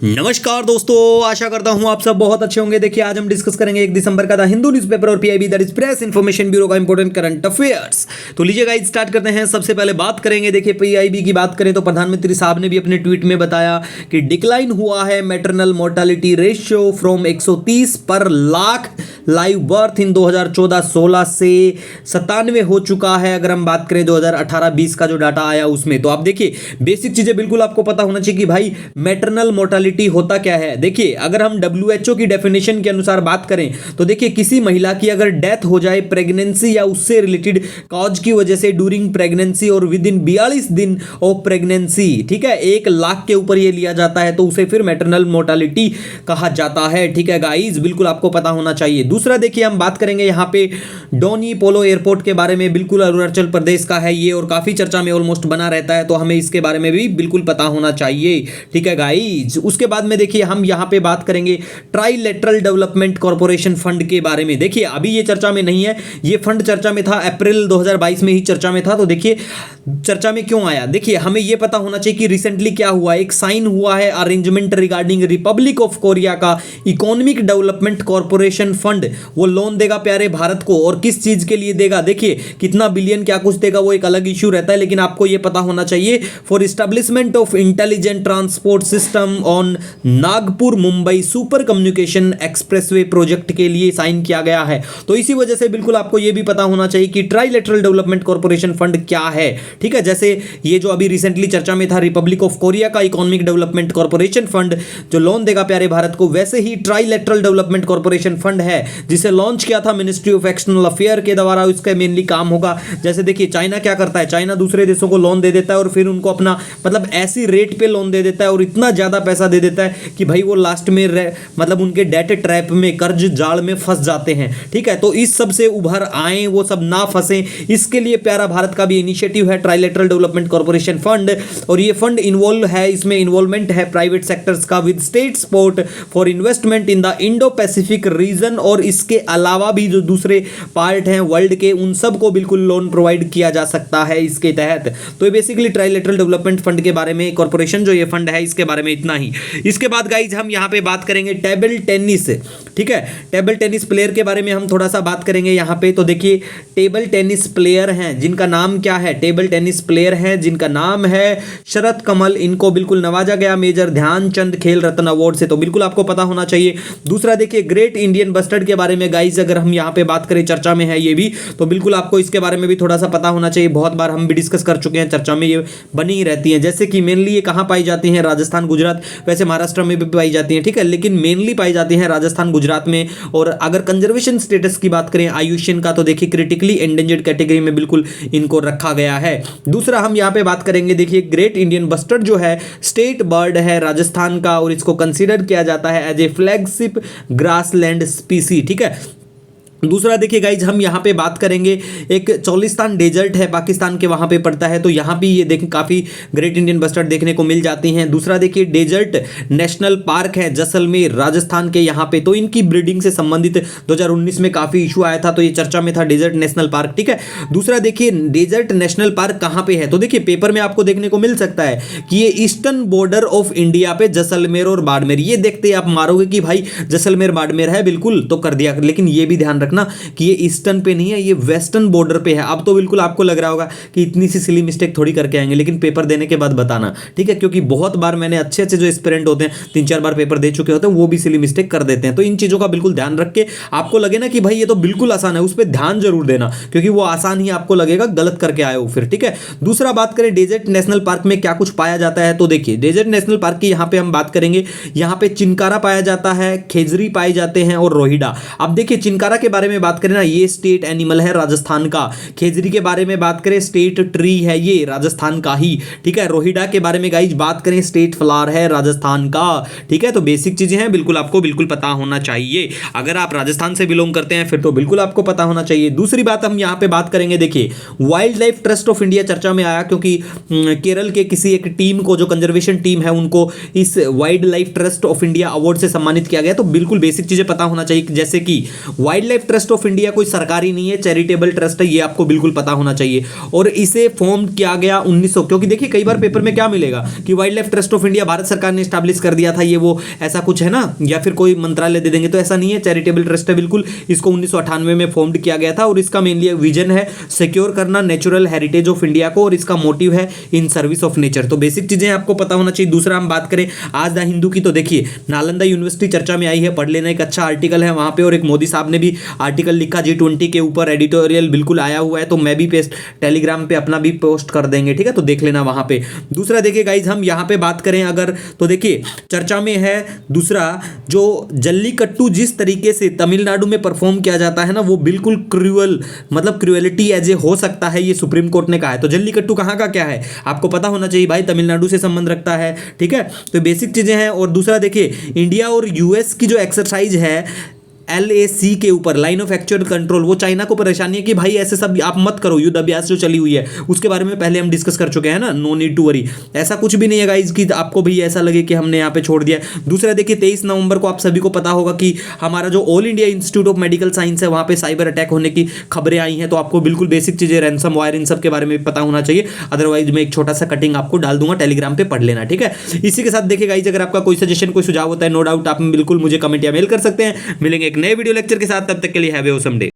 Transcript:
नमस्कार दोस्तों, आशा करता हूं आप सब बहुत अच्छे होंगे। देखिए आज हम डिस्कस करेंगे 1 दिसंबर का द हिंदू न्यूज़पेपर और PIB that is press information bureau का इंपॉर्टेंट करंट अफेयर्स। तो लीजिए गाइस स्टार्ट करते हैं। सबसे पहले बात करेंगे, देखिए पीआईबी की बात करें तो प्रधानमंत्री साहब ने भी अपने ट्वीट में बताया कि डिक्लाइन हुआ है मैटरनल मोर्टालिटी रेशियो फ्रॉम 130 पर लाख लाइव बर्थ इन 2014-16 से 97 हो चुका है। अगर हम बात करें 2018-20 का जो डाटा आया उसमें, तो आप देखिए बेसिक चीजें बिल्कुल आपको पता होना चाहिए कि भाई मैटरनल मोर्टालिटी होता क्या है। देखिए अगर हम WHO की डेफिनेशन के अनुसार बात करें तो देखिए किसी महिला की अगर डेथ हो जाए प्रेगनेंसी या उससे रिलेटेड कॉज की वजह से ड्यूरिंग प्रेगनेंसी और विद इन 42 दिन ऑफ प्रेगनेंसी, ठीक है, 1 लाख के ऊपर ये लिया जाता है तो उसे फिर मैटरनल मोर्टालिटी कहा जाता है। ठीक है गाइस, बिल्कुल आपको पता होना चाहिए। दूसरा देखिए हम बात करेंगे यहाँ पे डोनी पोलो एयरपोर्ट के बारे में। बिल्कुल अरुणाचल प्रदेश का है ये और काफी चर्चा में ऑलमोस्ट बना रहता है, तो हमें इसके बारे में भी बिल्कुल पता होना चाहिए। ठीक है गाइस, उसके बाद में देखिए हम यहाँ पे बात करेंगे ट्राइलेटरल डेवलपमेंट कॉर्पोरेशन फंड के बारे में। देखिए अभी ये चर्चा में नहीं है, ये फंड चर्चा में था अप्रैल 2022 में ही चर्चा में था। तो देखिए चर्चा में क्यों आया, देखिए हमें यह पता होना चाहिए कि रिसेंटली क्या हुआ, एक साइन हुआ है arrangement regarding Republic of Korea का इकोनॉमिक डेवलपमेंट कॉर्पोरेशन फंड। वो लोन देगा प्यारे भारत को, और किस चीज के लिए देगा, देखिए कितना बिलियन क्या कुछ देगा वो एक अलग इश्यू रहता है, लेकिन आपको यह पता होना चाहिए for establishment of intelligent transport system on Nagpur Mumbai super communication expressway project के लिए साइन किया गया है। तो इसी वजह से बिल्कुल आपको यह भी पता होना चाहिए कि ट्राइलेटरल डेवलपमेंट कॉर्पोरेशन फंड क्या है। ठीक है, जैसे ये जो अभी रिसेंटली चर्चा में था रिपब्लिक ऑफ कोरिया का इकोनॉमिक डेवलपमेंट कॉर्पोरेशन फंड जो लोन देगा प्यारे भारत को, वैसे ही ट्राइलेटरल डेवलपमेंट कॉर्पोरेशन फंड है जिसे लॉन्च किया था मिनिस्ट्री ऑफ एक्सटर्नल अफेयर के द्वारा। इसका मेनली काम होगा, जैसे देखिए चाइना क्या करता है, चाइना दूसरे देशों को लोन दे देता है और फिर उनको अपना मतलब ऐसी रेट पे लोन दे देता है और इतना ज्यादा पैसा दे देता है कि भाई वो लास्ट में मतलब उनके डेट ट्रैप में कर्ज जाल में फंस जाते हैं। ठीक है, तो इस सब से उभर आए, वो सब ना फंसे, इसके लिए प्यारा भारत का भी इनिशिएटिव है ट्राइलेटरल डेवलपमेंट कॉर्पोरेशन फंड। और ये फंड इन्वॉल्व है, इसमें इन्वॉल्वमेंट है प्राइवेट सेक्टर्स का with state support for investment in the Indo Pacific region, और इसके अलावा भी जो दूसरे पार्ट हैं वर्ल्ड के उन सब को बिल्कुल लोन प्रोवाइड किया जा सकता है इसके तहत। तो ये बेसिकली ट्राइलेटरल डेवलपमेंट फंड के बारे में, कॉर्पोरेशन जो ये फंड है इसके बारे में इतना ही। इसके बाद गाइज हम यहाँ पे बात करेंगे टेबल टेनिस। ठीक है, टेबल टेनिस प्लेयर के बारे में हम थोड़ा सा बात करेंगे यहाँ पे। तो देखिए टेबल टेनिस प्लेयर हैं जिनका नाम क्या है, टेबल टेनिस प्लेयर हैं जिनका नाम है शरत कमल, इनको बिल्कुल नवाजा गया मेजर ध्यानचंद खेल रत्न अवार्ड से, तो बिल्कुल आपको पता होना चाहिए। दूसरा देखिए ग्रेट इंडियन बस्टर्ड के बारे में गाइज अगर हम यहाँ पे बात करें, चर्चा में है ये भी, तो बिल्कुल आपको इसके बारे में भी थोड़ा सा पता होना चाहिए। बहुत बार हम भी डिस्कस कर चुके हैं, चर्चा में ये बनी ही रहती है। जैसे कि मेनली ये कहाँ पाई जाती हैं, राजस्थान गुजरात, वैसे महाराष्ट्र में भी पाई जाती हैं। ठीक है, लेकिन मेनली पाई जाती हैं राजस्थान गुजरात में। और अगर कंजर्वेशन स्टेटस की बात करें आयुष्यन का, तो देखिए क्रिटिकली एंडेंजर्ड कैटेगरी में बिल्कुल इनको रखा गया है। दूसरा हम यहाँ पे बात करेंगे, देखिए ग्रेट इंडियन बस्टर्ड जो है स्टेट बर्ड है राजस्थान का और इसको कंसीडर किया जाता है as a flagship grassland species. ठीक है, दूसरा देखिए गाइज हम यहाँ पे बात करेंगे एक चौलिस्तान डेजर्ट है पाकिस्तान के, वहाँ पे पड़ता है, तो यहाँ भी ये देखें काफ़ी ग्रेट इंडियन बस्टर्ड देखने को मिल जाती हैं। दूसरा देखिए डेजर्ट नेशनल पार्क है जैसलमेर राजस्थान के, यहाँ पे तो इनकी ब्रीडिंग से संबंधित 2019 में काफ़ी इशू आया था, तो ये चर्चा में था डेजर्ट नेशनल पार्क। ठीक है, दूसरा देखिए डेजर्ट नेशनल पार्क कहाँ पे है, तो देखिए पेपर में आपको देखने को मिल सकता है कि ये ईस्टर्न बॉर्डर ऑफ इंडिया पे जैसलमेर और बाड़मेर, ये देखते आप मारोगे कि भाई जैसलमेर बाड़मेर है बिल्कुल, तो कर दिया, लेकिन ये भी ध्यान रखना कि ये ईस्टर्न पे नहीं है, ये वेस्टर्न बॉर्डर पे है। अब तो बिल्कुल आपको लग रहा होगा कि इतनी सी सिली मिस्टेक थोड़ी करके आएंगे, लेकिन पेपर देने के बाद बताना। ठीक है, क्योंकि बहुत बार मैंने अच्छे अच्छे जो एस्पिरेंट होते हैं 3-4 बार पेपर दे चुके होते हैं, वो भी सिली मिस्टेक कर देते हैं। तो इन चीजों का बिल्कुल ध्यान रख के आपको लगे ना कि भाई ये तो बिल्कुल आसान है, उस पर ध्यान जरूर देना, क्योंकि वो आसान ही आपको लगेगा, गलत करके आए हो फिर। ठीक है, दूसरा बात करें डेजर्ट नेशनल पार्क में क्या कुछ पाया जाता है, तो देखिए डेजर्ट नेशनल पार्क की यहाँ पे हम बात करेंगे, यहाँ पे चिनकारा पाया जाता है, खेजरी पाए जाते हैं और रोहिडा। अब देखिए चिनकारा के बारे में बात करें ना, ये स्टेट एनिमल है राजस्थान का। खेजरी के बारे में बात करें स्टेट ट्री है ये राजस्थान का ही। ठीक है, रोहिडा के बारे में गाइज बात करें स्टेट फ्लावर है राजस्थान का। ठीक है, तो बेसिक चीजें हैं, बिल्कुल आपको बिल्कुल पता होना चाहिए। अगर आप राजस्थान से बिलोंग करते हैं फिर तो बिल्कुल आपको पता होना चाहिए। दूसरी बात हम यहाँ पे बात करेंगे, देखिए wild life trust of India चर्चा में आया, क्योंकि केरल के किसी एक टीम को, जो कंजर्वेशन टीम है, उनको इस wild life trust of India award से सम्मानित किया गया। तो बिल्कुल बेसिक चीजें पता होना चाहिए, जैसे कि wild life life trust of India कोई सरकारी नहीं है, चैरिटेबल ट्रस्ट है, ये आपको बिल्कुल पता होना चाहिए। और इसे फॉर्म किया गया 1900, क्योंकि देखिए कई बार पेपर में क्या मिलेगा कि wild life trust of India Bharat सरकार ने स्टैब्लिश कर दिया था, ये वो ऐसा कुछ है ना, या फिर कोई मंत्रालय दे देंगे, तो ऐसा नहीं है, चैरिटेबल ट्रस्ट है बिल्कुल। इसको 1998 में फॉर्म किया गया था और इसका मेनली विजन है सिक्योर करना नेचुरल हेरिटेज ऑफ इंडिया को, और इसका मोटिव है इन सर्विस ऑफ नेचर। तो बेसिक चीजें आपको पता होना चाहिए। दूसरा हम बात करें आज द हिंदू की, तो देखिए नालंदा यूनिवर्सिटी चर्चा में आई है, पढ़ लेना, एक अच्छा आर्टिकल है वहां पे, और एक मोदी साहब ने भी आर्टिकल लिखा G20 के ऊपर, एडिटोरियल बिल्कुल आया हुआ है, तो मैं भी पेस्ट टेलीग्राम पे अपना भी पोस्ट कर देंगे, ठीक है, तो देख लेना वहां पे। दूसरा देखिए गाइज, हम यहां पे बात करें अगर, तो देखिए चर्चा में है दूसरा, जो जल्लीकट्टू जिस तरीके से तमिलनाडु में परफॉर्म किया जाता है ना, वो बिल्कुल क्रूअल, मतलब क्रूएलिटी एज ए हो सकता है, ये सुप्रीम कोर्ट ने कहा है। तो जल्लीकट्टू कहाँ का क्या है आपको पता होना चाहिए भाई, तमिलनाडु से संबंध रखता है, ठीक है, तो बेसिक चीजें हैं। और दूसरा देखिए इंडिया और यूएस की जो एक्सरसाइज है LAC के ऊपर, लाइन ऑफ एक्चुअल कंट्रोल, वो चाइना को परेशानी है कि भाई ऐसे सब आप मत करो, युद्ध अभ्यास जो चली हुई है उसके बारे में पहले हम डिस्कस कर चुके हैं ना, नो नीड टू वरी, ऐसा कुछ भी नहीं है गाइज कि आपको भी ऐसा लगे कि हमने यहाँ पे छोड़ दिया। दूसरा देखिए 23 नवंबर को आप सभी को पता होगा कि हमारा जो all India institute of medical science है वहाँ पे साइबर अटैक होने की खबरें आई हैं, तो आपको बिल्कुल बेसिक चीजें रैंसम वायर इन सब के बारे में पता होना चाहिए, अदरवाइज मैं एक छोटा सा कटिंग आपको डाल दूंगा टेलीग्राम पे, पढ़ लेना, ठीक है। इसी के साथ देखिए गाइज, अगर आपका कोई सजेशन कोई सुझाव होता है, नो डाउट आप बिल्कुल मुझे कमेंट या मेल कर सकते हैं। मिलेंगे एक नए वीडियो लेक्चर के साथ, तब तक के लिए हैव ए ऑसम डे।